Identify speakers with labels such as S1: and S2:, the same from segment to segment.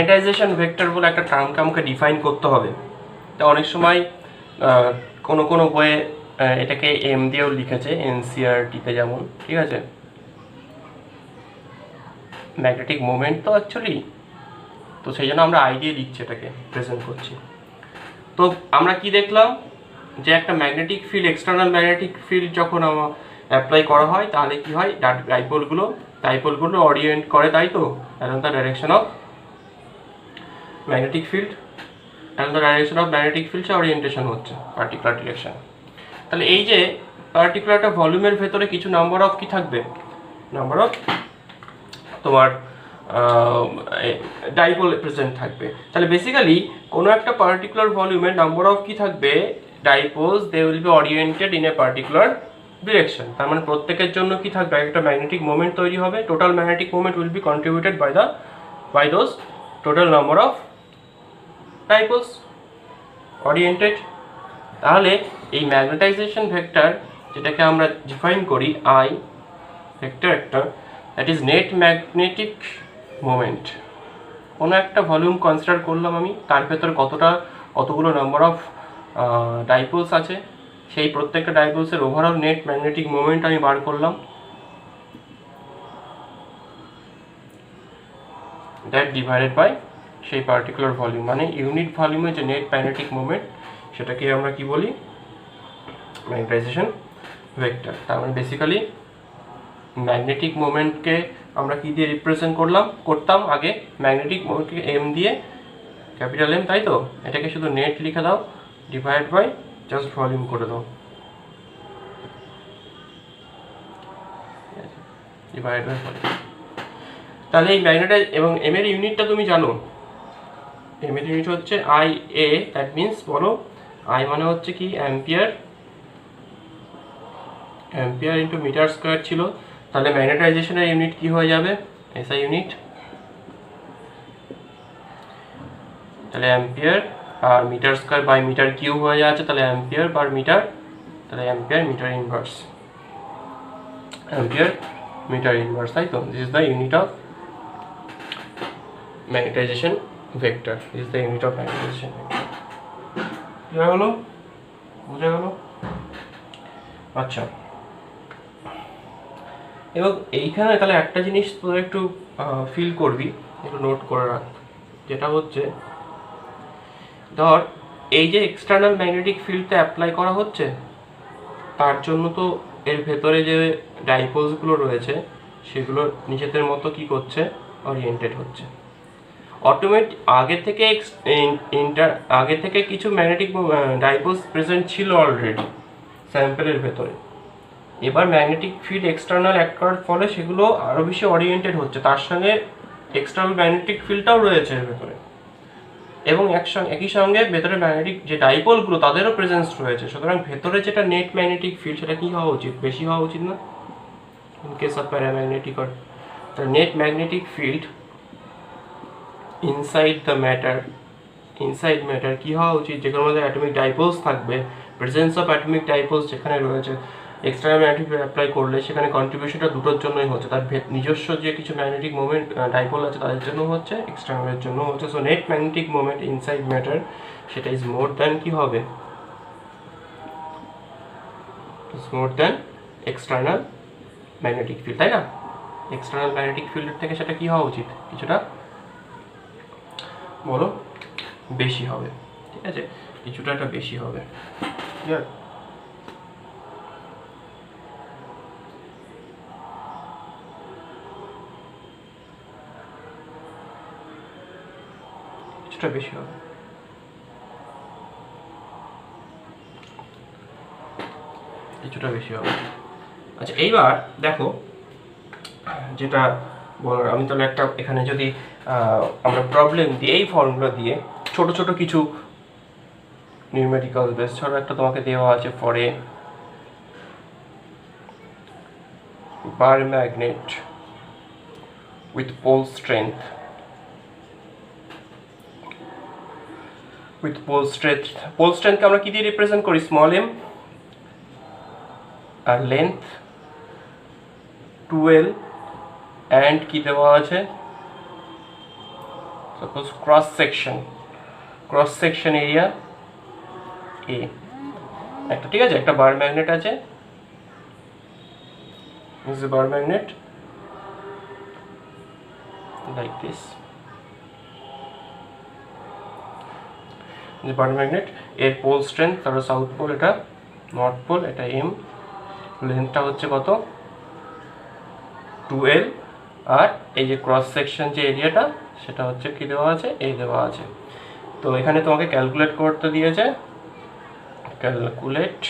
S1: Magnetization vector বলে একটা টার্মকে আমাকে ডিফাইন করতে হবে। তা অনেক সময় কোনো বইয়ে এটাকে এম দিয়েও লিখেছে, এনসিআরটিতে যেমন, ঠিক আছে। ম্যাগনেটিক মোমেন্ট তো অ্যাকচুয়ালি, তো সেই জন্য আমরা আই দিয়ে লিখছি, এটাকে প্রেজেন্ট করছি। তো আমরা কি দেখলাম, যে একটা magnetic field, external magnetic field যখন অ্যাপ্লাই করা হয় তাহলে কি হয়, ডাইপোলগুলো অরিয়েন্ট করে, তাই তো, along the direction of magnetic field, along the direction of magnetic field say orientation হচ্ছে পার্টিকুলার ডিরেকশন। তাহলে এই যে পার্টিকুলার একটা ভলিউমের ভেতরে কিছু নাম্বার অফ কি থাকবে, নাম্বার অফ তোমার ডাইপোল প্রেজেন্ট থাকবে। তাহলে বেসিক্যালি কোনো একটা পার্টিকুলার ভলিউমে নাম্বার অফ কি থাকবে, dipoles, they will be oriented in a particular direction. তার মানে প্রত্যেকের জন্য কি থাকবে, একটা ম্যাগনেটিক মোমেন্ট তৈরি হবে। Total magnetic moment will be contributed by those total number of dipoles oriented. তাহলে এই ম্যাগনেটাইজেশন ভেক্টর, যেটাকে আমরা ডিফাইন করি আই ভেক্টর একটা, that is net magnetic moment. কোনো একটা ভলিউম কনসিডার করলাম আমি, তার ভেতর কতগুলো নাম্বার অফ ডাইপোলস আছে, সেই প্রত্যেকটা ডাইপোলসের ওভারঅল নেট ম্যাগনেটিক মোমেন্ট আমি বার করলাম, দ্যাট ডিভাইডেড বাই সেই পার্টিকুলার ভলিউম, মানে ইউনিট ভলিউমে যে নেট ম্যাগনেটিক মোমেন্ট, সেটাকে আমরা কি বলি, ম্যাগনেটাইজেশন ভেক্টর। তার মানে বেসিক্যালি ম্যাগনেটিক মোমেন্টকে আমরা কি দিয়ে রিপ্রেজেন্ট করতাম আগে, ম্যাগনেটিক মোমেন্টকে এম দিয়ে, ক্যাপিটাল এম, তাই তো। এটাকে শুধু নেট লিখে দাও, ডিভাইড বাই জাস্ট ভলিউম করে দাও, ডিভাইড বাই ভলিউম। তাহলে এই ম্যাগনেটাইজ এবং এম এর ইউনিটটা তুমি জানো, এম এর ইউনিট হচ্ছে আই এ, দ্যাট মিনস, বলো, আই মানে হচ্ছে কি ampere, ampere into metre square ছিল। তাহলে ম্যাগনেটাইজেশনের ইউনিট কি হয়ে যাবে, এসআই ইউনিট। তাহলে অ্যাম্পিয়ার আর metre square by metre cube হয়ে যাচ্ছে, তাহলে অ্যাম্পিয়ার পার মিটার, তাহলে ampere metre inverse, ampere metre inverse, তাই তো। This is the unit of magnetization vector, this is the unit of magnetization vector. বোঝা গেল, বোঝা গেল? আচ্ছা, এবং এইখানে তাহলে একটা জিনিস তোরা একটু ফিল করবি, একটু নোট করে রাখ, যেটা হচ্ছে, ধর এই যে এক্সটার্নাল ম্যাগনেটিক ফিল্ডটা অ্যাপ্লাই করা হচ্ছে, তার জন্য তো এর ভেতরে যে ডাইপোলসগুলো রয়েছে সেগুলো নিজেদের মতো কি করছে, অরিয়েন্টেড হচ্ছে। আগে থেকে কিছু ম্যাগনেটিক ডাইপোলস প্রেজেন্ট ছিল অলরেডি স্যাম্পেলের ভেতরে। এবার ম্যাগনেটিক ফিল্ড এক্সটার্নাল অ্যাক্ট করার ফলে সেগুলো আরও বেশি অরিয়েন্টেড হচ্ছে, তার সঙ্গে এক্সটার্নাল ম্যাগনেটিক ফিল্ডটাও রয়েছে এর ভেতরে, এবং একই সঙ্গে ভেতরে ম্যাগনেটিক যে ডাইপোলগুলো তাদেরও প্রেজেন্স রয়েছে। সুতরাং ভেতরে যেটা নেট ম্যাগনেটিক ফিল্ড, সেটা কি হওয়া উচিত, বেশি হওয়া উচিত না, in case of paramagnetic. Are the net magnetic field inside matter কি হওয়া উচিত, যেখানে মধ্যে অ্যাটমিক ডাইপোলস থাকবে, প্রেজেন্স অফ অ্যাটমিক ডাইপোলস যেখানে রয়েছে, এক্সটার্নাল ম্যাগনেটিক ফিল্ড অ্যাপ্লাই করলে সেখানে কন্ট্রিবিউশনটা দুটোর জন্যই হচ্ছে। তার নিজস্ব যে কিছু ম্যাগনেটিক মোমেন্ট ডাইপোল আছে তাদের জন্য হচ্ছে, এক্সটার্নালের জন্য হচ্ছে। So net magnetic moment inside matter, সেটা ইজ মোর দ্যান কি হবে, is more than external magnetic field, তাই না। এক্সটার্নাল ম্যাগনেটিক ফিল্ডের থেকে সেটা কি হওয়া উচিত, কিছুটা বলো বেশি হবে, ঠিক আছে, কিছুটা একটা বেশি হবে, ক্লিয়ার। কিছুটা বেশি হবে, কিছুটা বেশি হবে। আচ্ছা, এইবার দেখো যেটা বলার, আমি তাহলে একটা এখানে যদি আমরা প্রবলেম দিয়ে, এই ফর্মুলা দিয়ে ছোট ছোট কিছু নিউমেরিক্যাল বেস, ধরো একটা তোমাকে দেওয়া আছে for a bar magnet with pole স্ট্রেংথকে আমরা কি দিয়ে রিপ্রেজেন্ট করি, স্মল এম, আর লেন্থ 2L, অ্যান্ড কি দেওয়া আছে, suppose cross section area A একটা, ঠিক আছে, একটা বার ম্যাগনেট আছে, is a bar magnet like this, the bar magnet এর পোল স্ট্রেংথ, তারপর সাউথ পোল, এটা নর্থ পোল, এটা এম, লেন্থটা হচ্ছে কত 2L, আর এই যে ক্রস সেকশন যে এরিয়াটা সেটা হচ্ছে কি দেওয়া আছে, এই দেওয়া আছে। তো এখানে তোমাকে ক্যালকুলেট করতে দিয়েছে, calculate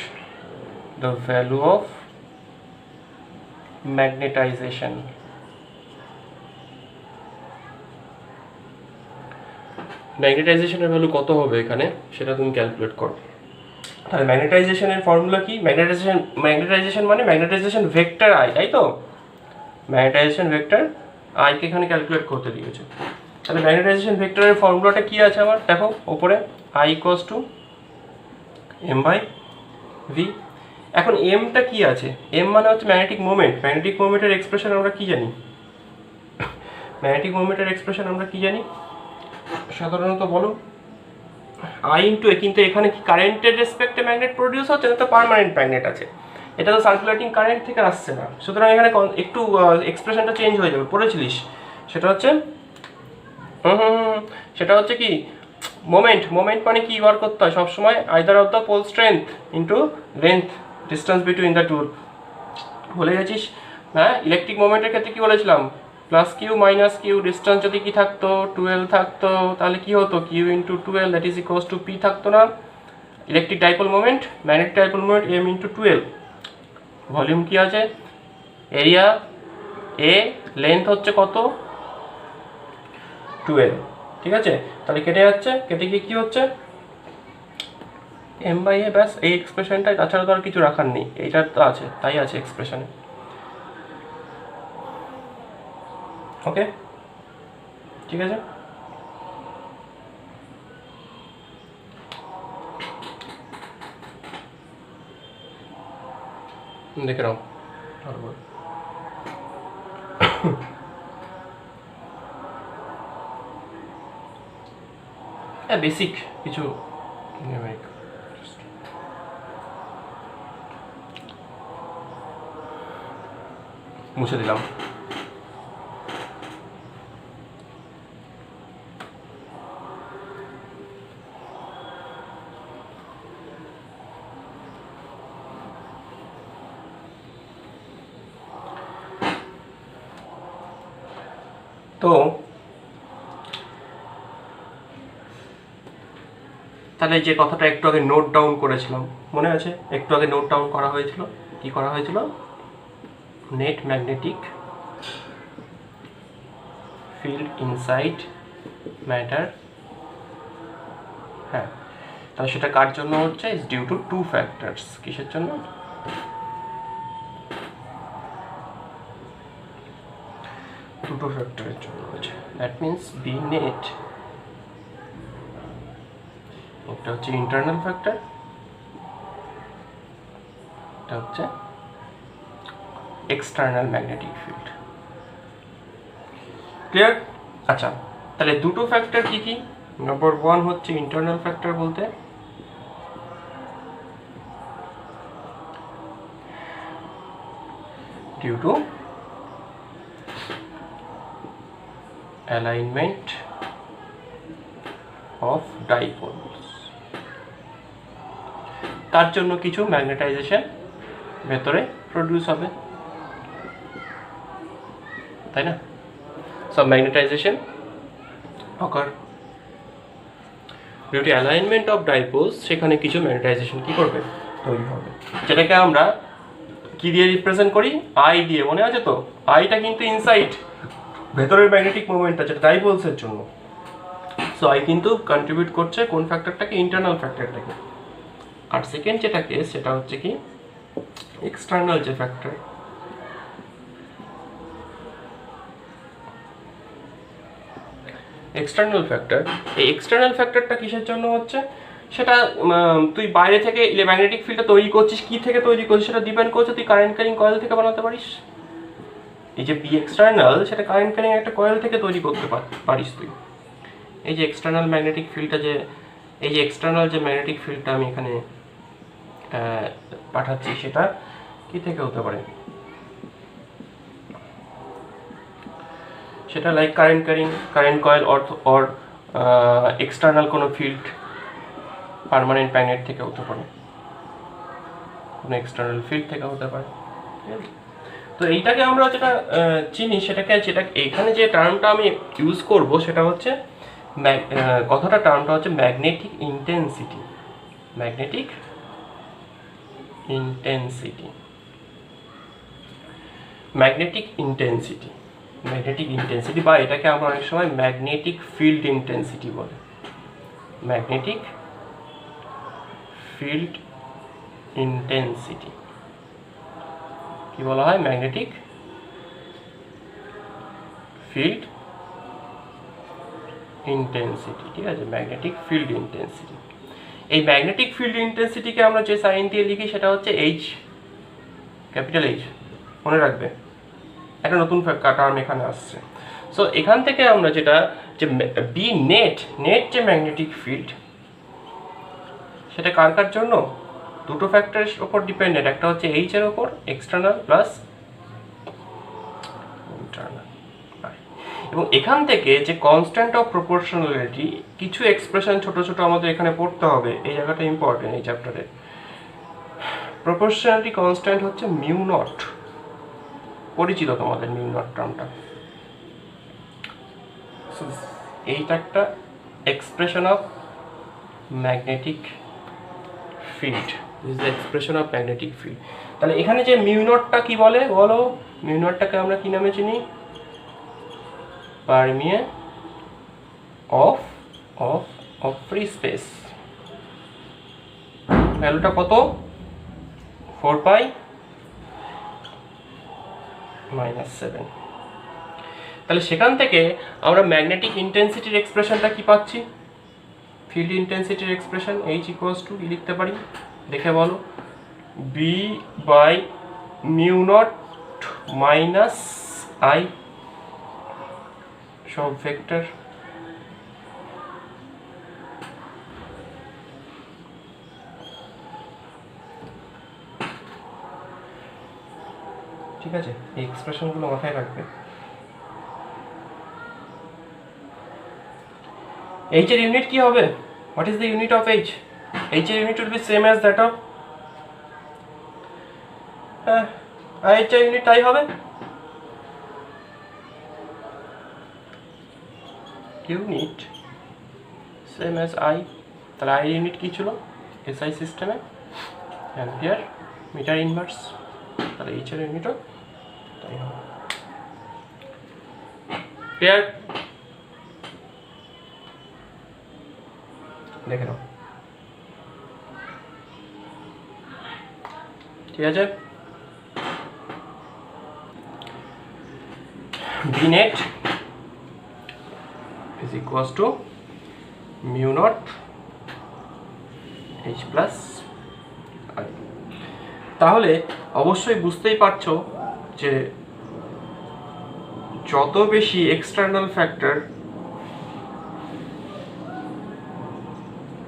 S1: the value of magnetization. ম্যাগনেটাইজেশনের ভ্যালু কত হবে এখানে সেটা তুমি ক্যালকুলেট করো। তাহলে ম্যাগনেটাইজেশনের ফর্মুলা কি? ম্যাগনেটাইজেশন মানে ম্যাগনেটাইজেশন ভেক্টর আই, তাই তো? ম্যাগনেটাইজেশন ভেক্টর আইকে এখানে ক্যালকুলেট করতে দিয়েছে। তাহলে ম্যাগনেটাইজেশন ভেক্টরের ফর্মুলাটা কি আছে আমার? দেখো ওপরে I ইকুয়ালস টু m/v। এখন এমটা কি আছে? এম মানে হচ্ছে ম্যাগনেটিক মোমেন্ট। ম্যাগনেটিক মোমেন্টের এক্সপ্রেশন আমরা কি জানি? সাধারণত বলো I ইন্টু এ, কিন্তু এখানে কি কারেন্টের রেসপেক্টে ম্যাগনেট প্রডিউস হচ্ছে না, তো পার্মানেন্ট ম্যাগনেট আছে, এটা তো সার্কুলেটিং কারেন্ট থেকে আসছে না, সুতরাং এখানে একটু এক্সপ্রেশনটা চেঞ্জ হয়ে যাবে। পড়েছিলিস সেটা হচ্ছে কি মোমেন্ট মানে কি বার করতে হয় সবসময়? Either of the pole strength into length, distance between the two. বলে গেছিস? হ্যাঁ, ইলেকট্রিক মোমেন্টের ক্ষেত্রে কি বলেছিলাম? Plus Q minus Q, distance যদি কি থাকতো 12 থাকতো, তাহলে কি হতো? Q into 12 that is equals to P থাকতো না? Electric dipole moment, magnetic dipole moment M into 12, volume কি আছে? এরিয়া এ, লেন্থ হচ্ছে কত? 12, ঠিক আছে? তাহলে কেটে যাচ্ছে, কেটে গিয়ে কি হচ্ছে? m/a, ব্যাস এই এক্সপ্রেশনটাই, তাছাড়া তো আর কিছু রাখার নেই, এইটা তো আছে, তাই আছে এক্সপ্রেশনে। ওকে, ঠিক আছে। দেখে নাও হ্যাঁ, বেসিক কিছু মুছে দিলাম। তো তাহলে যে কথাটা একটু আগে নোট ডাউন করেছিলাম, মনে আছে? একটু আগে নোট ডাউন করা হয়েছিল, কি করা হয়েছিল? Net magnetic field inside matter. হ্যাঁ, তাহলে সেটা কার জন্য হচ্ছে? Is due to two factors. কিসের জন্য? দুটো ফ্যাক্টরের জন্য হচ্ছে। দ্যাট মিনস বি নেট, একটা হচ্ছে ইন্টারনাল ফ্যাক্টর, এটা হচ্ছে এক্সটার্নাল ম্যাগনেটিক ফিল্ড। ক্লিয়ার? আচ্ছা, তাহলে দুটো ফ্যাক্টর কি কি? নাম্বার 1 হচ্ছে ইন্টারনাল ফ্যাক্টর, বলতে ডিউ টু অ্যালাইনমেন্ট অফ ডাইপোলস, তার জন্য কিছু ম্যাগনেটাইজেশন ভেতরে প্রডিউস হবে, তাই না? সব magnetization occur due to alignment of dipoles, সেখানে কিছু ম্যাগনেটাইজেশন কি করবে? তৈরি হবে, যেটাকে আমরা কি দিয়ে রিপ্রেজেন্ট করি? আই দিয়ে। মনে আছে তো? আইটা কিন্তু ইনসাইড, ভেতরের ম্যাগনেটিক মোমেন্টটা, যেটা ডাইপোলসের জন্য। সো আই কিন্তু কন্ট্রিবিউট করছে কোন ফ্যাক্টরটাকে? ইন্টারনাল ফ্যাক্টরটাকে। আর সেকেন্ড যেটা কেস, সেটা হচ্ছে কি এক্সটার্নাল যে ফ্যাক্টর, এক্সটার্নাল ফ্যাক্টর। এই এক্সটার্নাল ফ্যাক্টরটা কিসের জন্য হচ্ছে? সেটা তুই বাইরে থেকে ম্যাগনেটিক ফিল্ডটা তৈরি করছিস, কি থেকে তৈরি করছিস সেটা ডিপেন্ড করছে। তুই কারেন্ট ক্যারিং কয়েল থেকে বানাতে পারিস, এই যে বি এক্সটার্নাল, সেটা কারেন্ট ক্যারিং একটা কয়েল থেকে তৈরি করতে পারিস তুই। এই যে এক্সটার্নাল ম্যাগনেটিক ফিল্ডটা, যে এই যে এক্সটার্নাল যে ম্যাগনেটিক ফিল্ডটা আমি এখানে পাঠাচ্ছি, সেটা কি থেকে হতে পারে? সেটা like current coil or external কোনো ফিল্ড, পার্মানেন্ট ম্যাগনেট থেকে হতে পারে, কোনো এক্সটার্নাল ফিল্ড থেকে হতে পারে। তো এইটাকে আমরা যেটা চিনি সেটাকে, যেটা এখানে যে টার্মটা আমি ইউজ করব সেটা হচ্ছে টার্মটা হচ্ছে magnetic intensity. Magnetic intensity, magnetic intensity, magnetic intensity, বা এটাকে আমরা অনেক সময় ম্যাগনেটিক ফিল্ড ইন্টেন্সিটি বলে। ম্যাগনেটিক ফিল্ড ইন্টেন্সিটি কি বলা হয়? Magnetic field intensity. ঠিক আছে, ম্যাগনেটিক ফিল্ড ইন্টেন্সিটি। এই ম্যাগনেটিক ফিল্ড ইন্টেন্সিটিকে আমরা যে সাইন দিয়ে লিখি সেটা হচ্ছে এইচ, ক্যাপিটাল এইচ, মনে রাখবে। একটা নতুন টার্ম এখানে আসছে। সো এখান থেকে আমরা যেটা, যে বি নেট যে ম্যাগনেটিক ফিল্ড, সেটা কার জন্য? দুটো ফ্যাক্টরের ওপর ডিপেন্ডেন্ট। একটা হচ্ছে এইচ এর ওপর, এক্সটার্নাল প্লাস ইন্টারনাল। এবং এখান থেকে যে কনস্ট্যান্ট অফ প্রপোর্শনালিটি, কিছু এক্সপ্রেশন ছোট ছোট আমাদের এখানে পড়তে হবে, এই জায়গাটা ইম্পর্টেন্ট এই চ্যাপ্টারে। প্রপোর্শনালিটি কনস্ট্যান্ট হচ্ছে মিউ নট, পরিচিত তোমাদের মিউ নট টার্মটা। এইটা একটা expression of magnetic field, this is the expression of magnetic field. তাহলে এখানে যে মিউ নটটা কি বলে বলো? মিউ নটটাকে আমরা কি নামে চিনি? পারমিয়ে অফ ফ্রি স্পেস। ভ্যালুটা কত? 4 পাই -7। তাহলে সেখান থেকে আমরা ম্যাগনেটিক ইন্টেন্সিটির এক্সপ্রেশনটা কি পাচ্ছি? ফিল্ড ইন্টেন্সিটির এক্সপ্রেশন H ইকুয়ালস টু কি লিখতে পারি? দেখে বলো। B by mu naught minus I সব ভেক্টর, ঠিক আছে? এই এক্সপ্রেশনগুলো মাথায় রাখবে। H এর ইউনিট কি হবে? What is the unit of H? H এর unit will be same as that of I এর ইউনিট তাই হবে, ইউনিট সেম অ্যাজ I। তাহলে I ইউনিট কি ছিল SI সিস্টেমে? Ampere metre inverse. তাহলে H এর ইউনিটও তাই হবে। ক্লিয়ার? দেখে নাও, ঠিক আছে? B net is equals to mu naught H plus I। তাহলে অবশ্যই বুঝতেই পারছো যে যত বেশি external factor,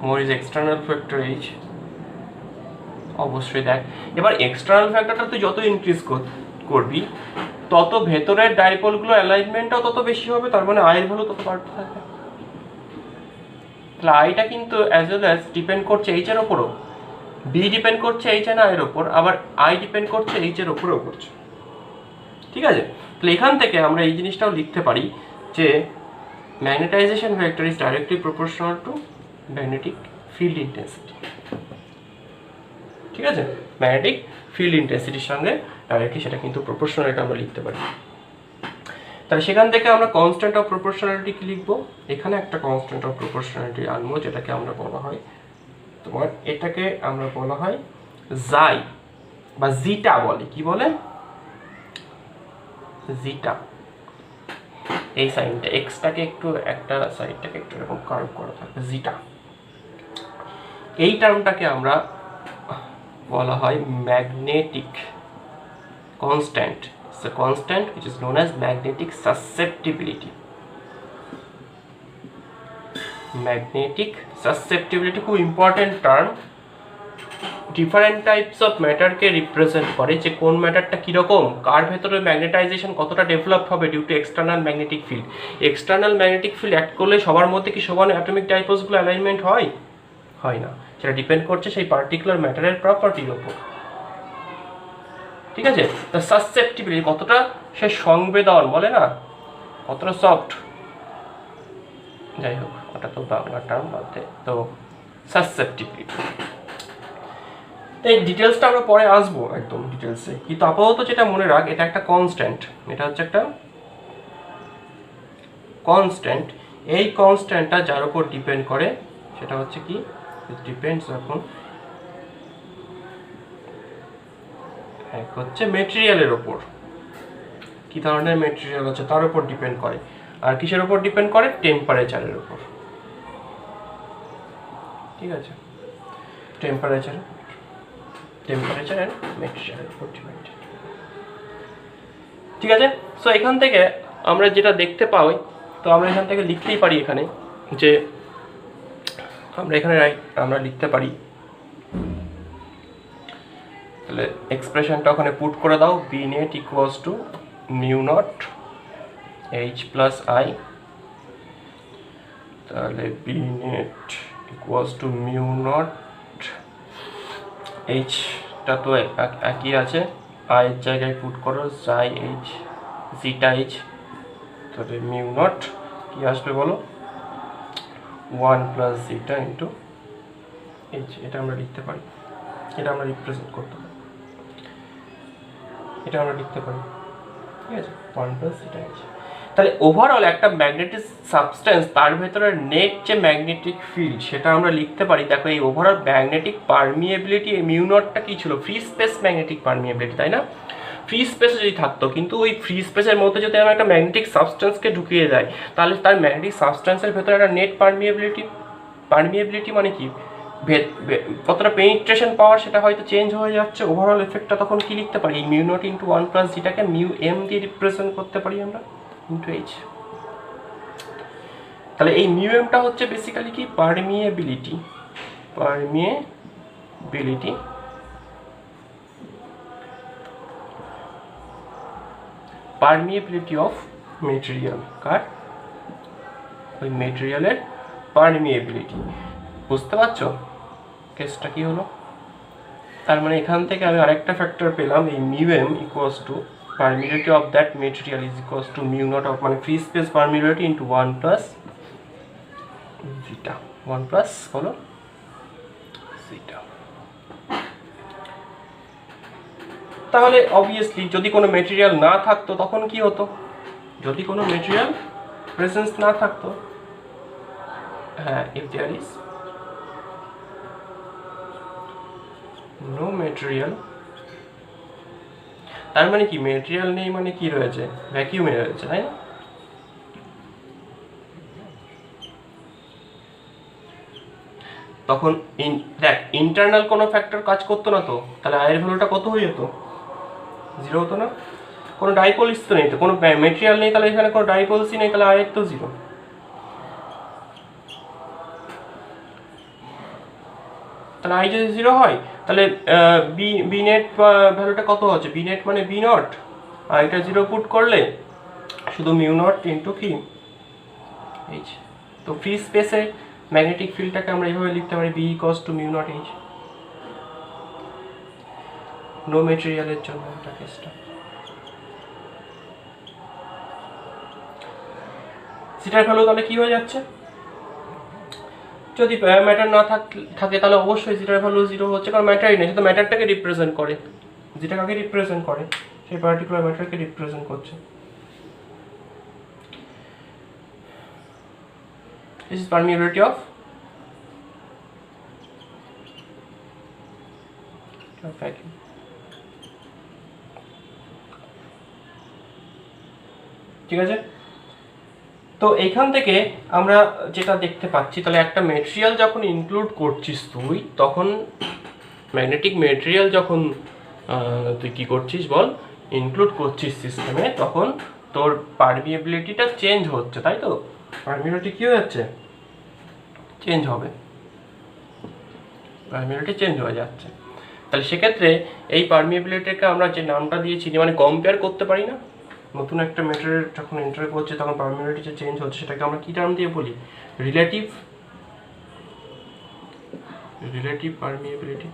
S1: more is external factor H, অবশ্যই দেখ। এবার এক্সটার্নাল ফ্যাক্টরটা তুই যত ইনক্রিজ করবি তত ভেতরের ডাইপোলগুলো অ্যালাইনমেন্টটাও তত বেশি হবে, তার মানে আই এর ভ্যালু তত বাড়তে থাকবে। তাহলে আইটা কিন্তু অ্যাজ ওয়েল অ্যাজ ডিপেন্ড করছে এইচ এর ওপরও, বি ডিপেন্ড করছে এইচ এন আই এর ওপর, আবার আই ডিপেন্ড করছে এইচ এর ওপরেও করছে। ঠিক আছে? তাহলে এখান থেকে আমরা এই জিনিসটাও লিখতে পারি যে magnetization vector is directly proportional to magnetic field intensity. ঠিক আছে? ম্যাগনেটিক ফিল্ড ইন্টেন্সিটির সঙ্গে ডাইরেক্টলি সেটা কিন্তু প্রপোর্শনাল, এটা আমরা লিখতে পারি। তাহলে সেখান থেকে আমরা কনস্ট্যান্ট অফ প্রপোর্শনালিটি কি লিখবো? এখানে একটা কনস্ট্যান্ট অফ প্রপোর্শনালিটি আনবো, যেটাকে আমরা বলা হয় তোমার, এটাকে আমরা বলা হয় জাই বা জিটা বলে। কি বলে? জিটা। এই সাইনটা এক্সটাকে একটু, একটা সাইডটাকে একটু এরকম কার্ভ করা থাকে, জিটা। এই টার্মটাকে আমরা বলা হয় magnetic constant. It's a constant which is known as magnetic susceptibility. Magnetic susceptibility খুব important term, different types of ম্যাটারকে রিপ্রেজেন্ট করে, যে কোন ম্যাটারটা কীরকম, কার ভেতরে ম্যাগনেটাইজেশন কতটা ডেভেলপ হবে due to external magnetic field. External magnetic field act করলে সবার মধ্যে কি সমান অ্যাটমিক ডাইপোলসগুলো অ্যালাইনমেন্ট হয়? হয় না, সেটা ডিপেন্ড করছে সেই পার্টিকুলার ম্যাটারের প্রপার্টির ওপর। ঠিক আছে, তো সাসেপ্টিবিলিটি কতটা সে সংবেদন বলে না, কতটা সফট, যাই হোক ওটা তো বাংলা টার্ম বলতে, তো সাসেপ্টিবিলিটি এই ডিটেলসটা আমরা পরে আসবো একদম ডিটেলসে, কিন্তু আপাতত যেটা মনে রাখ এটা একটা কনস্ট্যান্ট, এটা হচ্ছে একটা কনস্ট্যান্ট। এই কনস্ট্যান্টটা যার উপর ডিপেন্ড করে সেটা হচ্ছে কি, ডিপেন্ডস এখন এক হচ্ছে মেটেরিয়ালের ওপর, কি ধরনের মেটেরিয়াল আছে তার উপর ডিপেন্ড করে, আর কিসের উপর ডিপেন্ড করে, টেম্পারেচারের উপর। ঠিক আছে, টেম্পারেচার অ্যান্ড মেটেরিয়ালের উপর ডিপেন্ড। ঠিক আছে, সো এখান থেকে আমরা যেটা দেখতে পাই, তো আমরা এখান থেকে লিখতেই পারি এখানে, যে আমরা এখানে আমরা লিখতে পারি, তাহলে এক্সপ্রেশনটা ওখানে পুট করে দাও, B net equals to mu naught H plus I, তাহলে B net equals to mu naught এইচটা তো একই আছে, আইয়ের জায়গায় পুট করো সাই এইচ জিটা এইচ, তাহলে মিউ নট কি আসবে বলো, 1 প্লাস জিটা ইন্টু এইচ, এটা আমরা লিখতে পারি, এটা আমরা রিপ্রেজেন্ট করতে পারি, এটা আমরা লিখতে পারি। ঠিক আছে, 1 প্লাস জিটা এইচ। তাহলে ওভারঅল একটা ম্যাগনেটিক সাবস্টেন্স তার ভেতরে নেট যে ম্যাগনেটিক ফিল্ড সেটা আমরা লিখতে পারি। দেখো এই ওভারঅল ম্যাগনেটিক পারমিয়েবিলিটি, মিউ নটটা কি ছিল, ফ্রি স্পেস ম্যাগনেটিক পারমিয়েবিলিটি, তাই না? ফ্রি স্পেসে যদি থাকতো, কিন্তু ওই ফ্রি স্পেসের মধ্যে যদি আমরা একটা ম্যাগনেটিক সাবস্টেন্সকে ঢুকিয়ে দেয়, তাহলে তার ম্যাগনেটিক সাবস্টেন্সের ভেতরে একটা নেট পারমিয়েবিলিটি মানে কি, কতটা পেনিট্রেশন পাওয়ার সেটা হয়তো চেঞ্জ হয়ে যাচ্ছে। ওভারঅল এফেক্টটা তখন কি লিখতে পারি, মিউ নট ইন্টু 1 প্লাস জিটাকে মিউ এম দিয়ে রিপ্রেজেন্ট করতে পারি আমরা, ইন্টু এইচ। তাহলে এই মিউ এমটা হচ্ছে বেসিক্যালি কি, পারমিয়েবিলিটি অফ মেটেরিয়াল, কার, ওই মেটেরিয়ালের পারমিয়েবিলিটি। বুঝতে পারছো কেসটা কি হলো? তার মানে এখান থেকে আমি আরেকটা ফ্যাক্টর পেলাম, এই mu M equals to permeability of that material is equals to mu naught of মানে free space permeability into 1 plus zeta, 1 plus হলো zeta। তাহলে অবভিয়াসলি যদি কোনো মেটেরিয়াল না থাকতো তখন কি হতো, যদি কোনো মেটেরিয়াল প্রেজেন্স না থাকতো, হ্যাঁ, if there is no material, তার মানে কি মেটেরিয়াল নেই মানে কি রয়েছে, ভ্যাকিউমে রয়েছে, তাই না? তখন দেখ ইন্টারনাল কোনো ফ্যাক্টর কাজ করতো না, তো তাহলে আয়ের ভ্যালুটা কত হয়ে যেত, 0 হতো না। কোনো ডাইপোলস তো নেই, তো কোনো মেটেরিয়াল নেই, তাহলে এখানে কোনো ডাইপোলসই নেই, তাহলে আয়ের তো 0। তাহলে আই যদি 0 হয় তাহলে বি নেট ভ্যালুটা কত হচ্ছে, বি নেট মানে বি নট, আর এটা 0 পুট করলে শুধু মিউ নট ইন্টু কি এইচ। তো ফ্রি স্পেসে ম্যাগনেটিক ফিল্ডটাকে আমরা এইভাবে লিখতে পারি, B equals to mu naught H, no মেটেরিয়ালের জন্য এটা কেসটা। সেটার ভ্যালু তাহলে কি হয়ে যাচ্ছে, যদি ম্যাটার না থাকে তাহলে অবশ্যই জিটার ভ্যালু 0 হচ্ছে, কারণ ম্যাটারই নেই, সেটা ম্যাটারটাকে রিপ্রেজেন্ট করে, যেটা কাকে রিপ্রেজেন্ট করে, সেই পার্টিকুলার ম্যাটারকে রিপ্রেজেন্ট করছে। This is permeability of vacuum। ঠিক আছে, তো এইখান থেকে আমরা যেটা দেখতে পাচ্ছি, তাহলে একটা মেটেরিয়াল যখন ইনক্লুড করছিস তুই, তখন ম্যাগনেটিক মেটেরিয়াল যখন তুই কি করছিস বল, ইনক্লুড করছিস সিস্টেমে, তখন তোর পারমিয়েবিলিটিটা চেঞ্জ হচ্ছে, তাই তো? পারমিয়েবিলিটি কি হয়ে যাচ্ছে, চেঞ্জ হবে, পারমিয়াবিলিটি চেঞ্জ হয়ে যাচ্ছে। তাহলে সেক্ষেত্রে এই পারমিয়াবিলিটিকে আমরা যে নামটা দিয়েছি, মানে কম্পেয়ার করতে পারি না, নতুন একটা মেটেরিয়াল যখন এন্টার করছে তখন পারমিয়াবিলিটি যে চেঞ্জ হচ্ছে সেটাকে আমরা কী টার্ম দিয়ে বলি? Relative permeability.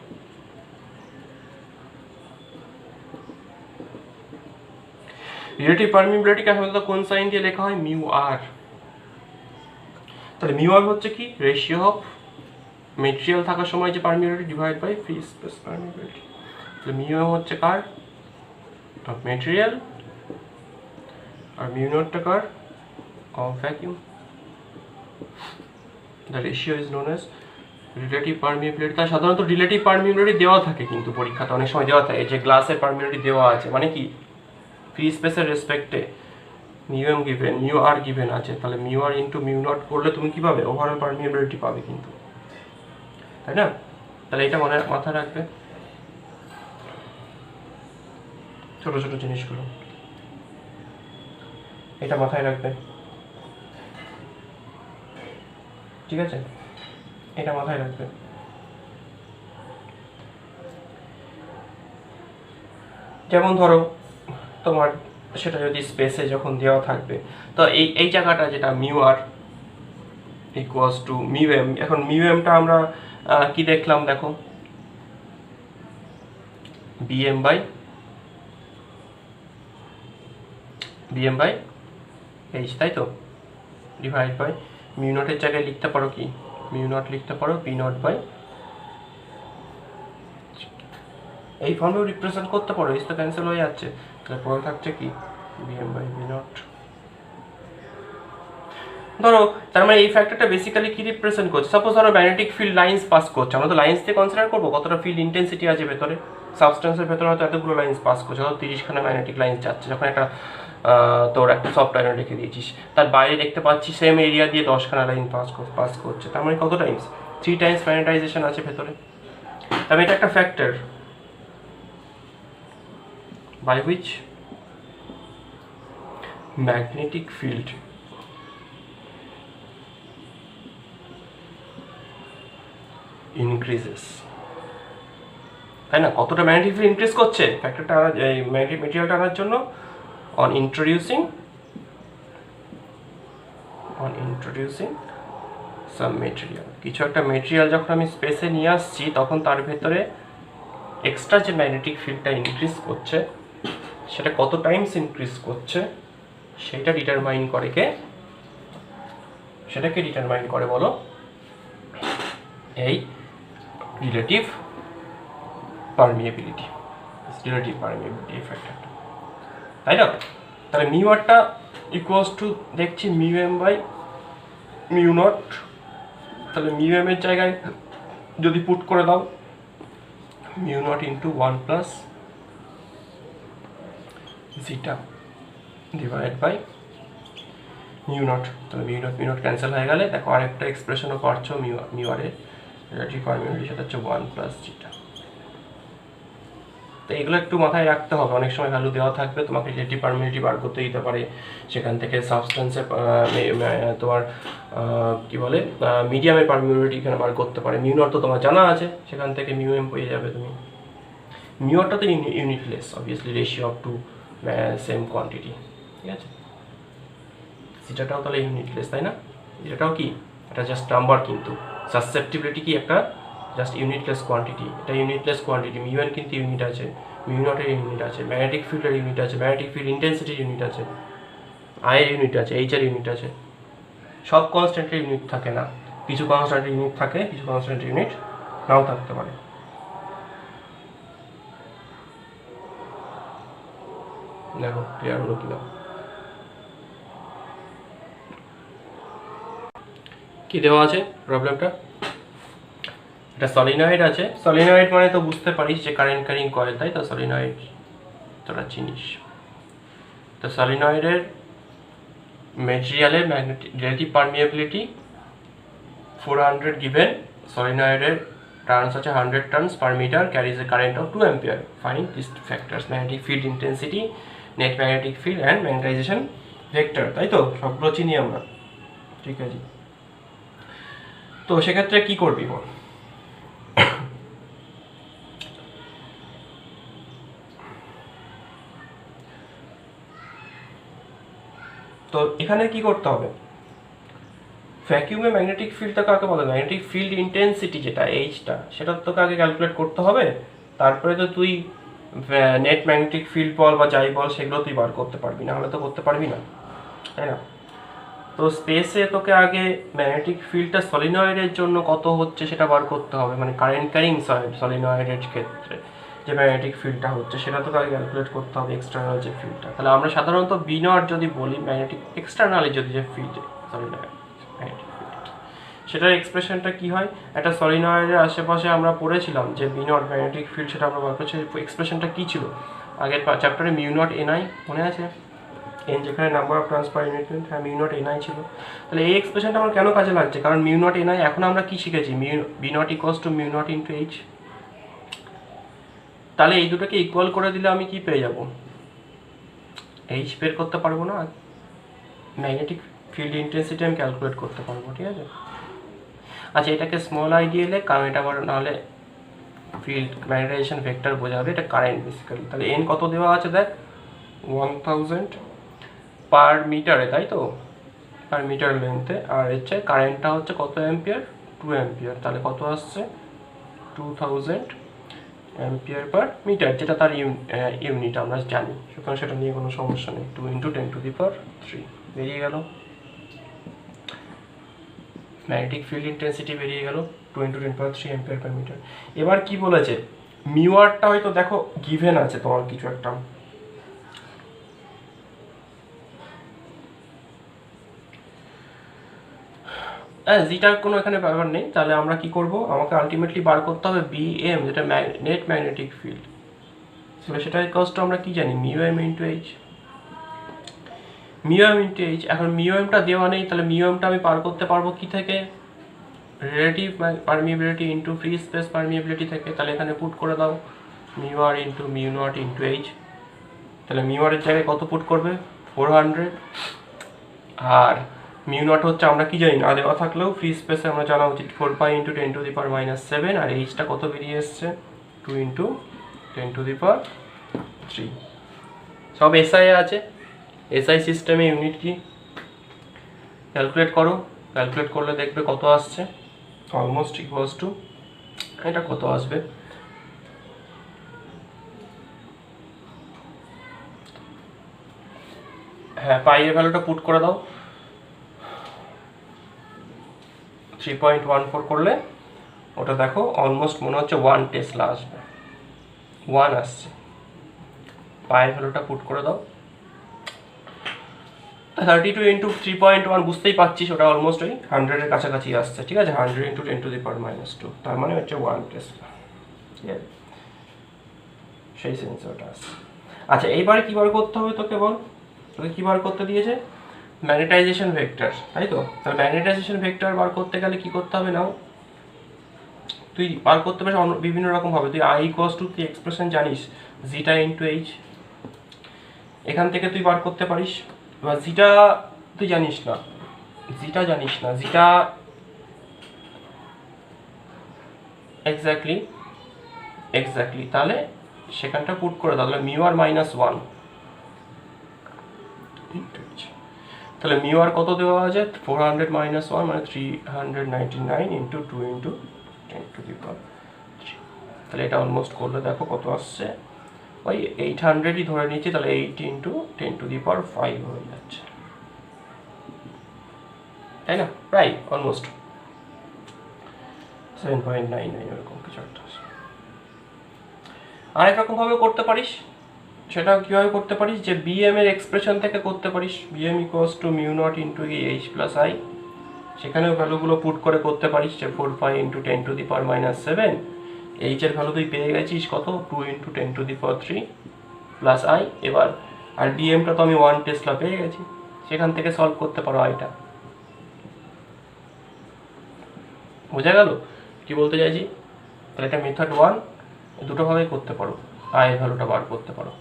S1: রিলেটিভ পারমিয়াবিলিটিকে সাধারণত কোন সাইন দিয়ে লেখা হয়? মিউ আর। তাহলে মিউ আর হচ্ছে কি? রেশিও অফ মেটেরিয়াল থাকার সময় যে permeability divide by free space permeability. তাহলে মিউ এম হচ্ছে কার? অফ মেটেরিয়াল, আর মিউ নটটা কার? Of vacuum. The ratio is known as relative permeability. তার সাধারণত রিলেটিভ পারমিয়াবিলিটি দেওয়া থাকে কিন্তু পরীক্ষাতে অনেক সময় দেওয়া থাকে, যে গ্লাসের পারমিয়াবিলিটি দেওয়া আছে, মানে কি ফ্রি স্পেসের রেসপেক্টে mu M given, mu R given আছে, তাহলে mu R into mu naught করলে তুমি কি পাবে? ওভারঅল পারমিয়াবিলিটি পাবে কিন্তু, তাই না? তাহলে এটা মাথায় রাখবে, ছোট ছোট জিনিসগুলো এটা মাথায় রাখবে, ঠিক আছে? এটা মাথায় রাখবে। যেমন ধরো তোমার সেটা যদি স্পেসে যখন দেওয়া থাকবে, তো এই জায়গাটা যেটা mu R equals to mu M, এখন মিউ এমটা আমরা কি দেখলাম? দেখো বিএম বাই এইচ, তাই তো, ডিভাইড বাই মিউ নটের জায়গায় লিখতে পারো কি? মিউ নট লিখতে পারো পি নট বাই, এই ফর্মেও রিপ্রেজেন্ট করতে পারো, এইচ তো ক্যান্সেল হয়ে যাচ্ছে, তাহলে পরে থাকছে কি? BM by B naught. ধরো তার মানে এই ফ্যাক্টরটা বেসিক্যালি কি রিপ্রেজেন্ট করছে? সাপোজ ধরো ম্যাগনেটিক ফিল্ড লাইন্স পাস করছে, আমরা তো লাইন্স দিয়ে কনসিডার করবো কতটা ফিল্ড ইন্টেন্সিটি আছে ভেতরে, সাবস্টেন্সের ভেতরে হয়তো এতগুলো লাইন্স পাস করছে, হয়তো 30খানা ম্যাগনেটিক লাইন্স যাচ্ছে, যখন একটা তোর একটা সফট আয়রন রেখে দিয়েছিস, তার বাইরে দেখতে পাচ্ছি সেম এরিয়া দিয়ে 10খানা লাইন পাস করছে, তার মানে কত টাইমস? 3 টাইমস ম্যাগনেটাইজেশন আছে ভেতরে। তবে এটা একটা factor by which magnetic field increases, তাই না? কতটা ম্যাগনেটিক ফিল্ড ইনক্রিজ করছে ফ্যাক্টরটা, এই ম্যাগনেটিক মেটেরিয়ালটা আনার জন্য? on introducing some material, কিছু একটা মেটেরিয়াল যখন আমি স্পেসে নিয়ে আসছি তখন তার ভেতরে এক্সট্রা যে ম্যাগনেটিক ফিল্ডটা ইনক্রিজ করছে সেটা কত টাইমস ইনক্রিজ করছে সেটা ডিটারমাইন করে কে? সেটাকে ডিটারমাইন করে বলো এই রিলেটিভ পারমিয়াবিলিটি ফ্যাক্টরটা, তাই না? তাহলে মিউ আরটা ইকুয়ালস টু দেখছি mu M by mu naught, তাহলে মিউ এম এর জায়গায় যদি পুট করে দাও mu naught into 1 plus zeta divide by mu naught, তাহলে মিউ নট ক্যান্সেল হয়ে গেলে দেখো আরেকটা এক্সপ্রেশনও পাচ্ছ মিউ আর এর রিলেটিভ পারমিয়াবিলিটি, সেটা হচ্ছে 1 প্লাস জিটা। তো এগুলো একটু মাথায় রাখতে হবে, অনেক সময় ভ্যালু দেওয়া থাকবে, তোমাকে রিলেটিভ পারমিয়াবিলিটি বার করতে দিতে পারে, সেখান থেকে সাবস্টেন্সের তোমার কি বলে মিডিয়ামের পারমিয়াবিলিটি এখানে বার করতে পারে। মিউ নট তো তোমার জানা আছে, সেখান থেকে মিউ এম পেয়ে যাবে তুমি। মিউ আরটা তো unitless, obviously ratio of two same quantity, ঠিক আছে? জিটাটাও তাহলে ইউনিটলেস, তাই না? জিটাটাও কি এটা জাস্ট নাম্বার, কিন্তু সাসেপ্টিবিলিটি কি একটা জাস্ট ইউনিটলেস কোয়ান্টিটি, এটা ইউনিটলেস কোয়ান্টিটি। মিউ এন কিন্তু ইউনিট আছে, মিউ নটের ইউনিট আছে, ম্যাগনেটিক ফিল্ডের ইউনিট আছে, ম্যাগনেটিক ফিল্ড ইন্টেন্সিটির ইউনিট আছে, আই এর ইউনিট আছে, এইচ এর ইউনিট আছে। সব কনস্ট্যান্টের ইউনিট থাকে না, কিছু কনস্ট্যান্টের ইউনিট থাকে, কিছু কনস্ট্যান্টের ইউনিট নাও থাকতে পারে। দেখো ক্লিয়ার হলো কিনা? কি দেওয়া আছে প্রবলেমটা? এটা সলিনয়েড আছে, সলিনয়েড মানে তো বুঝতে পারিস যে কারেন্ট ক্যারিং কয়েল, তাই তো? সলিনয়েড তোরা চিনিস। তো সলিনয়েডের মেটেরিয়ালের ম্যাগনেটিক রিলেটিভ পারমিয়াবিলিটি 400 গিভেন, সলিনয়েডের টার্নস আছে 100 turns per meter, carries a current of 2 ampere. Find this factors, magnetic field intensity, net magnetic field and magnetization vector, তাই তো? সবগুলো চিনি আমরা, ঠিক আছে? তো সেক্ষেত্রে কি করবি বল? তো এখানে কি করতে হবে, ভ্যাকিউমে ম্যাগনেটিক ফিল্ডটা কাকে বলে, ম্যাগনেটিক ফিল্ড ইন্টেন্সিটি যেটা এইচটা, সেটা তোকে আগে ক্যালকুলেট করতে হবে, তারপরে তো তুই নেট ম্যাগনেটিক ফিল্ড বল বা যাই বল সেগুলো তুই বার করতে পারবি, না হলে তো করতে পারবি না, তাই না? তো স্পেসে তোকে আগে ম্যাগনেটিক ফিল্ডটা সলিনয়েডের জন্য কত হচ্ছে সেটা বার করতে হবে, মানে কারেন্ট ক্যারিং সলিনয়েডের ক্ষেত্রে যে ম্যাগনেটিক ফিল্ডটা হচ্ছে সেটা তোকে আগে ক্যালকুলেট করতে হবে, এক্সটার্নাল যে ফিল্ডটা। তাহলে আমরা সাধারণত বি নট যদি বলি, ম্যাগনেটিক এক্সটার্নালি যদি যে ফিল্ড সলিনয়েড ম্যাগনেটিক ফিল্ড, সেটার এক্সপ্রেশনটা কি হয়, একটা সলিনয়েডের আশেপাশে আমরা পড়েছিলাম যে বি নট ম্যাগনেটিক ফিল্ড, সেটা আমরা বার করছি। এক্সপ্রেশনটা কি ছিল আগের চ্যাপ্টারে, মিউ নট এনআই, মনে আছে? এন যেখানে নাম্বার অফ ট্রান্সফার ইউনিট, হ্যাঁ মিউ নট এনআই ছিল। তাহলে এই এক্সপ্রেশনটা আমার কেন কাজে লাগছে, কারণ মিউ নট এনআই এখন আমরা কি শিখেছি, B naught equals to mu naught into H. তাহলে এই দুটোকে ইকুয়াল করে দিলে আমি কি পেয়ে যাব, এইচ বের করতে পারবো না, ম্যাগনেটিক ফিল্ড ইন্টেন্সিটি আমি ক্যালকুলেট করতে পারবো, ঠিক আছে? আচ্ছা, এটাকে স্মল আই দিয়ে এলে, কারণ এটা আবার নাহলে ফিল্ড ম্যাগনেটাইজেশন ভেক্টর বোঝাবে, এটা কারেন্ট বেসিক্যালি। তাহলে এন কত দেওয়া আছে দেখ, 1000 পার মিটারে, তাই তো, পার মিটার লেন্থে। আর হচ্ছে কারেন্টটা হচ্ছে কত অ্যাম্পিয়ার, 2 অ্যাম্পিয়ার। তাহলে কত আসছে, 2000 অ্যাম্পিয়ার পার মিটার, যেটা তার ইউনিট আমরা জানি, সুতরাং সেটা নিয়ে কোনো সমস্যা নেই। 2 × 10⁻³ বেরিয়ে গেল, ম্যাগনেটিক ফিল্ড ইন্টেন্সিটি বেরিয়ে গেল 2 × 10⁻³ অ্যাম্পিয়ার পার মিটার। এবার কি বলেছে, মিউ আরটা হয়তো দেখো গিভেন আছে তোমার কিছু একটা, হ্যাঁ জিটার কোনো এখানে ব্যাপার নেই। তাহলে আমরা কি করব, আমাকে আলটিমেটলি বার করতে হবে বিএম, যেটা নেট ম্যাগনেটিক ফিল্ড, সেটা ইকুয়ালস টু আমরা কি জানি, mu M into H, mu M into H. এখন মিউ এমটা দেওয়া নেই, তাহলে মিউ এমটা আমি পার করতে পারবো কি থেকে, relative permeability into free space permeability থেকে। তাহলে এখানে পুট করে দাও mu R into mu naught into H. তাহলে মিউ আর এর জায়গায় কত পুট করবে, 400, আর মিউ নট হচ্ছে আমরা কি জানি না দেওয়া থাকলেও ফ্রি স্পেসে আমরা জানা উচিত 4π × 10⁻⁷, আর এইচটা কত বেরিয়ে এসছে, 2 × 10⁻3। সব এসআই আছে, এসআই সিস্টেমে ইউনিট কি ক্যালকুলেট করো, ক্যালকুলেট করলে দেখবে কত আসছে, অলমোস্ট ইকুয়ালস টু, এটা কত আসবে, হ্যাঁ পাই এর ভ্যালুটা পুট করে দাও, 3.14 করলে ওটা দেখো অলমোস্ট মনে হচ্ছে 1 টেসলা আসবে, 1 আসছে। পায়ের ভ্যালুটা পুট করে দাও, 32 × 3.1, বুঝতেই পারছিস ওটা অলমোস্ট ওই 100 এর কাছাকাছি আসছে, ঠিক আছে? 100 × 10⁻², তার মানে হচ্ছে 1 টেসলা, ঠিক আছে? সেই সেন্সে ওটা আসছে। আচ্ছা, এইবারে কী বার করতে হবে তোকে বল, তোকে কী বার করতে দিয়েছে, ম্যাগনেটাইজেশন ভেক্টর, তাই তো? তাহলে ম্যাগনেটাইজেশন ভেক্টর বার করতে গেলে কী করতে হবে, নাও তুই বার করতে পারিস বিভিন্ন রকম ভাবে। তুই আই ইকুয়ালস টু, তুই এক্সপ্রেশন জানিস, জিটা ইন্টু এইচ, এখান থেকে তুই বার করতে পারিস। বা জিটা তুই জানিস না, জিটা এক্স্যাক্টলি, তাহলে সেখানটা পুট করে দাও, তাহলে মিউ আর -1 ইন্টু এইচ। তাহলে মিউ আর কত দেওয়া আছে, 400 - 1 মানে 399 ইন্টু 2 × 10⁻3। তাহলে এটা অলমোস্ট করলে দেখো কত আসছে, ওই 800ই ধরে নিচ্ছি, তাহলে 8 × 10⁵ হয়ে যাচ্ছে, তাই না? প্রায় অলমোস্ট 7.99 এরকম কিছু একটা। আরেক রকমভাবে করতে পারিস, সেটা কীভাবে করতে পারিস, যে বিএম এর এক্সপ্রেশন থেকে করতে পারিস, BM equals to mu naught into H plus I, সেখানেও ভ্যালুগুলো পুট করে করতে পারিস, যে 4π × 10⁻⁷, এইচ এর ভ্যালু তুই পেয়ে গেছিস কত, 2 × 10⁻³ প্লাস আই। এবার আর বিএমটা তো আমি 1 টেসলা পেয়ে গেছি, সেখান থেকে সলভ করতে পারো আইটা। বোঝা গেল কি বলতে চাইছি? তাহলে এটা মেথড 1, দুটোভাবেই করতে পারো, আই ভ্যালুটা বার করতে পারো।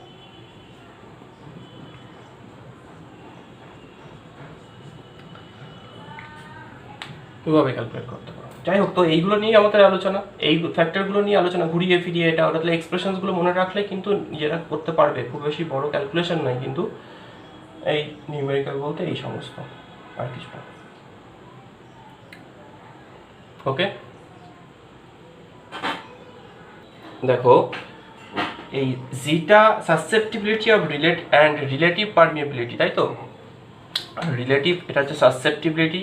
S1: দুভাবে ক্যালকুলেট করতে পারো, যাই হোক, তো এইগুলো নিয়ে আমাদের আলোচনা, এই ফ্যাক্টরগুলো নিয়ে আলোচনা, ঘুরিয়ে ফিরিয়ে এটা ওটা, তাহলে এক্সপ্রেশনসগুলো মনে রাখলে কিন্তু নিজেরা করতে পারবে, খুব বেশি বড় ক্যালকুলেশন নয় কিন্তু এই নিউমেরিক্যাল বলতে এই সমস্ত, আর কিছু না। ওকে, দেখো এই zeta susceptibility of relate and relative permeability, তাই তো? রিলেটিভ এটা হচ্ছে সাসেপ্টিবিলিটি,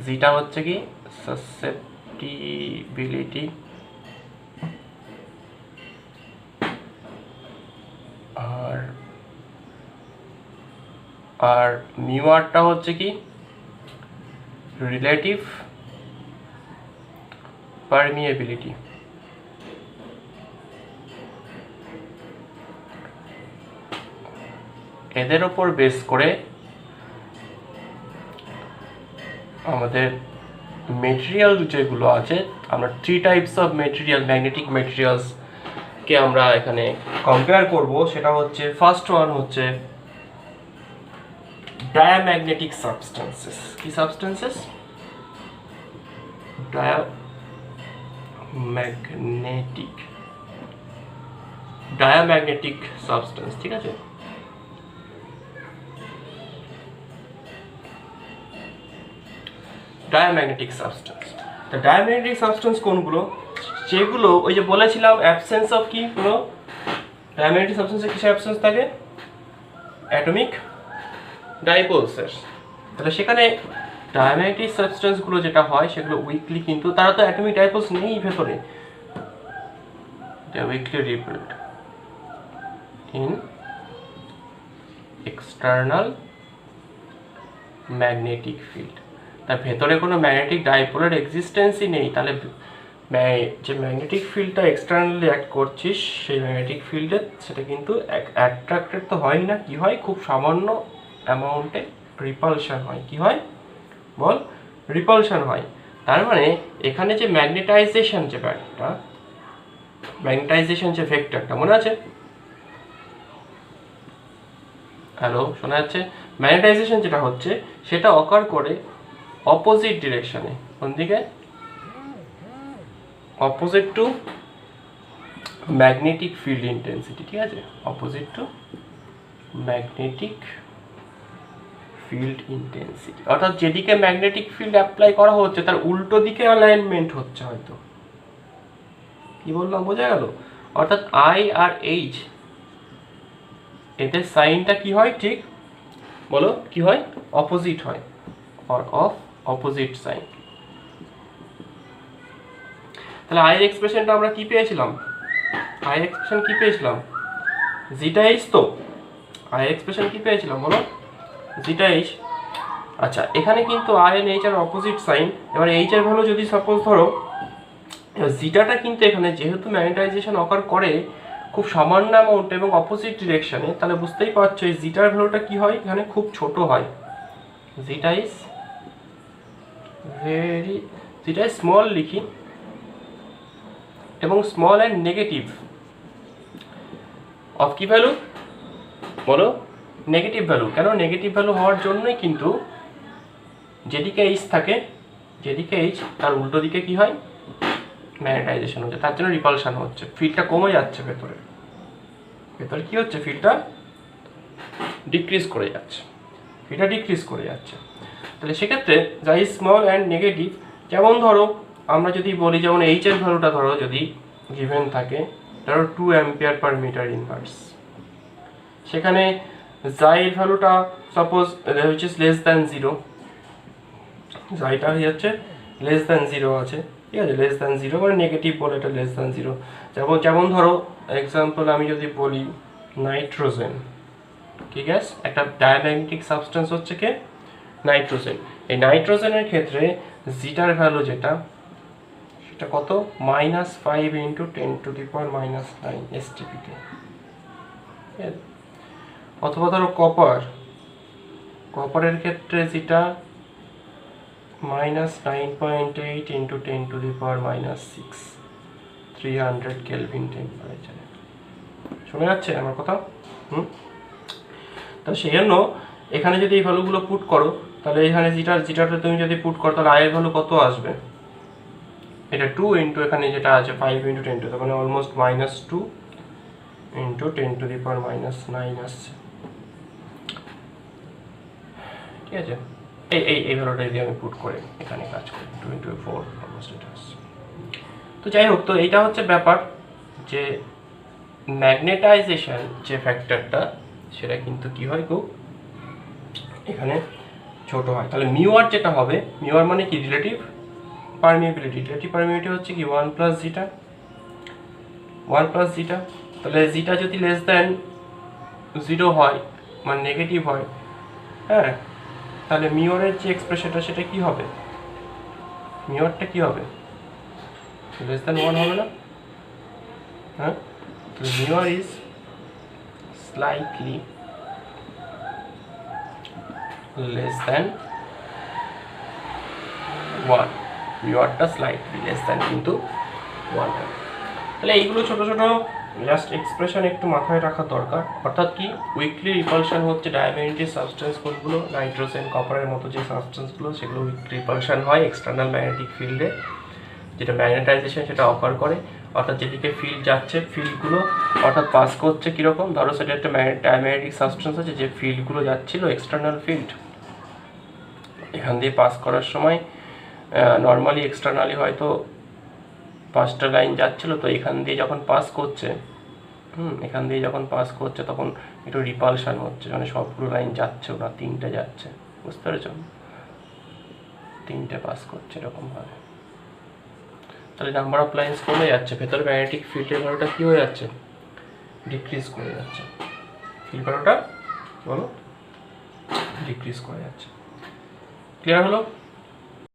S1: জিটা হচ্ছে কি সাসেপ্টিবিলিটি, আর মিউ আরটা হচ্ছে কি রিলেটিভ পারমিয়াবিলিটি। এদের ওপর বেস করে আমাদের মেটেরিয়াল যেগুলো আছে, আমরা 3 টাইপস অফ মেটেরিয়াল, ম্যাগনেটিক মেটেরিয়ালসকে আমরা এখানে কম্পেয়ার করব। সেটা হচ্ছে ফার্স্ট ওয়ান হচ্ছে ডায়াম্যাগনেটিক সাবস্টেন্সেস। কি সাবস্টেন্সেস? ডায়াম্যাগনেটিক সাবস্টেন্স, ঠিক আছে? Diamagnetic substance. তো ডায়াম্যাগনেটিক সাবস্টেন্স কোনগুলো? যেগুলো ওই যে বলেছিলাম অ্যাবসেন্স অফ কি, কোনো ডায়াম্যাগনেটিক সাবস্টেন্সে কিসের অ্যাবসেন্স থাকে? অ্যাটমিক ডাইপোলসের। তাহলে সেখানে ডায়াম্যাগনেটিক সাবস্টেন্সগুলো যেটা হয় সেগুলো উইকলি, কিন্তু তারা তো অ্যাটমিক ডাইপোলস নেই ভেতরে, weakly repelled in external magnetic field. তার ভেতরে কোনো ম্যাগনেটিক ডাইপোলের এক্সিস্টেন্সই নেই। তাহলে যে ম্যাগনেটিক ফিল্ডটা এক্সটার্নালি অ্যাক্ট করছিস সেই ম্যাগনেটিক ফিল্ডে সেটা কিন্তু অ্যাট্রাক্টেড তো হয় না, কি হয়? খুব সামান্য অ্যামাউন্টে রিপালশন হয়। কি হয় বল? রিপালশন হয়। তার মানে এখানে যে ম্যাগনেটাইজেশন, যে ব্যাপারটা, ম্যাগনেটাইজেশন যে ভেক্টরটা মনে আছে? হ্যালো, শোনা যাচ্ছে? ম্যাগনেটাইজেশন যেটা হচ্ছে সেটা অকার করে অপোজিট ডিরেকশনে। কোন দিকে? Opposite to magnetic field intensity, ঠিক আছে? Opposite to magnetic field intensity, অর্থাৎ যেদিকে ম্যাগনেটিক ফিল্ড অ্যাপ্লাই করা হচ্ছে তার উল্টো দিকে অ্যালাইনমেন্ট হচ্ছে হয়তো। কি বললাম, বোঝা গেল? অর্থাৎ আই আর এইচ এদের সাইনটা কি হয় ঠিক বলো? কি হয়? অপোজিট হয়, অর অফ অপোজিট সাইন। তাহলে আই এক্সপ্রেশনটা আমরা কি পেয়েছিলাম? আই এক্সপ্রেশন কি পেয়েছিলাম? Zeta H. তো আই এক্সপ্রেশন কি পেয়েছিলাম বলো? Zeta H. আচ্ছা, এখানে কিন্তু আই এন্ড এইচ আর অপোজিট সাইন। এবার এইচ এর ভ্যালু যদি সাপোজ ধরো, জিটাটা কিন্তু এখানে যেহেতু ম্যাগনেটাইজেশন অকার করে খুব সামান্য অ্যামাউন্ট এবং অপোজিট ডিরেকশনে, তাহলে বুঝতেই পারছো এই জিটার ভ্যালুটা কি হয়? এখানে খুব ছোট হয়। জিটা ইজ স্মল লিখি, এবং স্মল অ্যান্ড নেগেটিভ অফ কি ভ্যালু বলো? Negative value. কেন নেগেটিভ ভ্যালু হওয়ার জন্যই কিন্তু যেদিকে এইচ থাকে, যেদিকে এইচ তার উল্টো দিকে কি হয়? ম্যাগনেটাইজেশন হচ্ছে, তার জন্য রিপালশন হচ্ছে, ফিল্ডটা কমে যাচ্ছে ভেতরে। ভেতরে কি হচ্ছে? ফিল্ডটা ডিক্রিজ করে যাচ্ছে, ফিল্ডটা ডিক্রিজ করে যাচ্ছে। তাহলে সেক্ষেত্রে যাই স্মল অ্যান্ড নেগেটিভ, যেমন ধরো আমরা যদি বলি, যেমন এইচ এর ভ্যালুটা ধরো যদি গিভেন থাকে, ধরো 2 অ্যাম্পিয়ার পার মিটার ইনভার্স, সেখানে জাইয়ের ভ্যালুটা suppose which is less than 0, জাইটা হচ্ছে লেস দ্যান 0 আছে, ঠিক আছে? লেস দ্যান 0 মানে নেগেটিভ বলে এটা লেস দ্যান 0। যেমন ধরো এক্সাম্পল আমি যদি বলি নাইট্রোজেন, কি গ্যাস? একটা ডায়াম্যাগনেটিক সাবস্টেন্স হচ্ছে কে? নাইট্রোজেন। এই নাইট্রোজেনের ক্ষেত্রে জিটার ভ্যালু যেটা, সেটা কত? -5 × 10⁻⁹ STPতে। অথবা ধরো কপারের ক্ষেত্রে যেটা -9.8 × 10⁻⁶, 300 কেলভিন টেম্পারেচারে। শোনা যাচ্ছে আমার কথা? তো সেই জন্য এখানে যদি এই ভ্যালুগুলো পুট করো, তাহলে এখানে জিটাটা তুমি যদি পুট করো, তাহলে আয়ের ভ্যালু কত আসবে? এটা 2 ইন্টু এখানে যেটা আছে 5 ইন্টু 10 টু তার মানে অলমোস্ট -2 ইন্টু 10⁻⁹ আসছে, ঠিক আছে। এই ভ্যালুটা যদি আমি পুট করে এখানে কাজ করি 2 ইন্টু 4 অলমোস্ট এটা আসছে। তো যাই হোক, তো এইটা হচ্ছে ব্যাপার যে ম্যাগনেটাইজেশন যে ফ্যাক্টরটা সেটা কিন্তু কি হয় খুব এখানে ছোট হয়। তাহলে মিউআর যেটা হবে, মিউআর মানে কি রিলেটিভ পারমিয়েবিলিটি। রিলেটিভ পারমিয়েবিলিটি হচ্ছে কি 1 প্লাস জিটা, 1 প্লাস জিটা। তাহলে জিটা যদি লেস দেন 0 হয় মানে নেগেটিভ হয়, হ্যাঁ, তাহলে মিউআরের যে এক্সপ্রেশনটা সেটা কি হবে, মিউআরটা কি হবে, লেস দেন 1 হবে না, হ্যাঁ। তাহলে mu R is slightly less than 1, মিউআরটা স্লাইটলি লেস দেন কিন্তু 1 হবে। তাহলে এইগুলো ছোট ছোট জাস্ট এক্সপ্রেশন একটু মাথায় রাখা দরকার। অর্থাৎ কি উইকলি রিপালশন হচ্ছে ডায়াম্যাগনেটিক সাবস্টেন্স কোনগুলো, নাইট্রোজেন কপারের মতো যে সাবস্টেন্সগুলো সেগুলো উইকলি রিপালশন হয় এক্সটার্নাল ম্যাগনেটিক ফিল্ডে, যেটা ম্যাগনেটাইজেশন সেটা অফার করে। অর্থাৎ যেদিকে ফিল্ড যাচ্ছে ফিল্ডগুলো অর্থাৎ পাস করছে কীরকম, ধরো সেটা একটা ডায়াম্যাগনেটিক সাবস্টেন্স আছে, যে ফিল্ডগুলো যাচ্ছিলো এক্সটার্নাল ফিল্ড এখান দিয়ে পাস করার সময় নর্মালি এক্সটার্নালি হয়তো 5টা লাইন যাচ্ছিলো, তো এখান দিয়ে যখন পাস করছে, এখান দিয়ে যখন পাস করছে তখন একটু রিপালশন হচ্ছে, মানে সবগুলো লাইন যাচ্ছে না, 3টে যাচ্ছে, বুঝতে পেরেছ, 3টে পাস করছে এরকমভাবে। তাহলে নাম্বার অফ লাইন্স কমে যাচ্ছে, ভেতরে ম্যাগনেটিক ফিল্ডের ভ্যালুটা কী হয়ে যাচ্ছে, ডিক্রিজ করে যাচ্ছে, ফিল্ড ভ্যালুটা বলো ডিক্রিজ করে যাচ্ছে। ক্লিয়ার হলো?